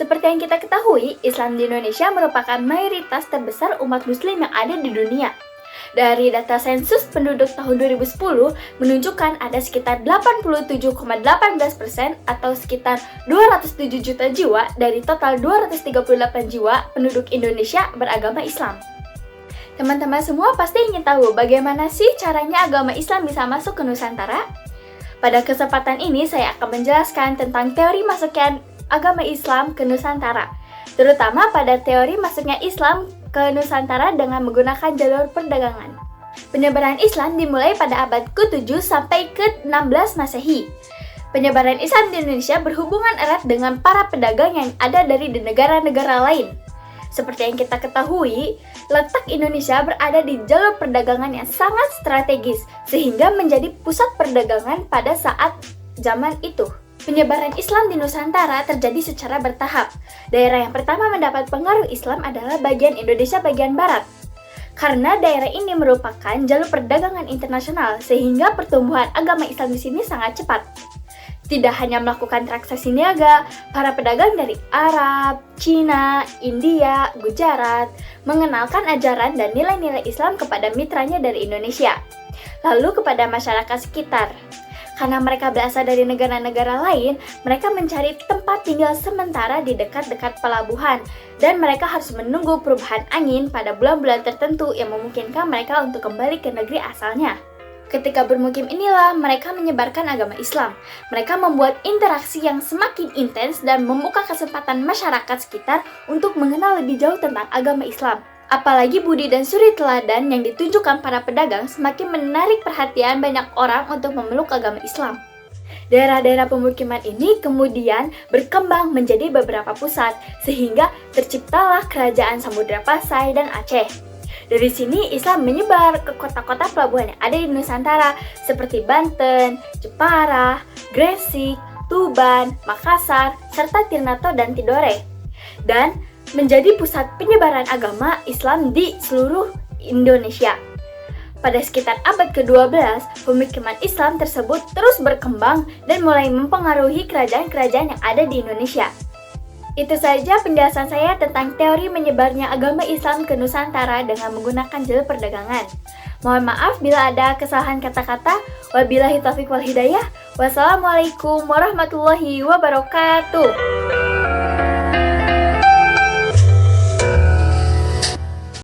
Seperti yang kita ketahui, Islam di Indonesia merupakan mayoritas terbesar umat muslim yang ada di dunia. Dari data sensus penduduk tahun 2010 menunjukkan ada sekitar 87,18% atau sekitar 207 juta jiwa dari total 238 jiwa penduduk Indonesia beragama Islam. Teman-teman semua pasti ingin tahu bagaimana sih caranya agama Islam bisa masuk ke Nusantara? Pada kesempatan ini saya akan menjelaskan tentang teori masuknya agama Islam ke Nusantara, terutama pada teori masuknya Islam ke Nusantara dengan menggunakan jalur perdagangan. Penyebaran Islam dimulai pada abad ke-7 sampai ke-16 Masehi. Penyebaran Islam di Indonesia berhubungan erat dengan para pedagang yang ada dari negara-negara lain. Seperti yang kita ketahui, letak Indonesia berada di jalur perdagangan yang sangat strategis, sehingga menjadi pusat perdagangan pada saat zaman itu. Penyebaran Islam di Nusantara terjadi secara bertahap. Daerah yang pertama mendapat pengaruh Islam adalah bagian Indonesia bagian barat. Karena daerah ini merupakan jalur perdagangan internasional, sehingga pertumbuhan agama Islam di sini sangat cepat. Tidak hanya melakukan transaksi niaga, para pedagang dari Arab, Cina, India, Gujarat mengenalkan ajaran dan nilai-nilai Islam kepada mitranya dari Indonesia, lalu kepada masyarakat sekitar. Karena mereka berasal dari negara-negara lain, mereka mencari tempat tinggal sementara di dekat-dekat pelabuhan, dan mereka harus menunggu perubahan angin pada bulan-bulan tertentu yang memungkinkan mereka untuk kembali ke negeri asalnya. Ketika bermukim inilah mereka menyebarkan agama Islam. Mereka membuat interaksi yang semakin intens dan membuka kesempatan masyarakat sekitar untuk mengenal lebih jauh tentang agama Islam. Apalagi budi dan suri teladan yang ditunjukkan para pedagang semakin menarik perhatian banyak orang untuk memeluk agama Islam. Daerah-daerah pemukiman ini kemudian berkembang menjadi beberapa pusat, sehingga terciptalah kerajaan Samudra Pasai dan Aceh. Dari sini Islam menyebar ke kota-kota pelabuhan yang ada di Nusantara seperti Banten, Jepara, Gresik, Tuban, Makassar, serta Ternate dan Tidore. Dan menjadi pusat penyebaran agama Islam di seluruh Indonesia. Pada sekitar abad ke-12, pemukiman Islam tersebut terus berkembang dan mulai mempengaruhi kerajaan-kerajaan yang ada di Indonesia. Itu saja penjelasan saya tentang teori menyebarnya agama Islam ke Nusantara dengan menggunakan jalur perdagangan. Mohon maaf bila ada kesalahan kata-kata. Wabillahi taufiq wal hidayah. Wassalamualaikum warahmatullahi wabarakatuh.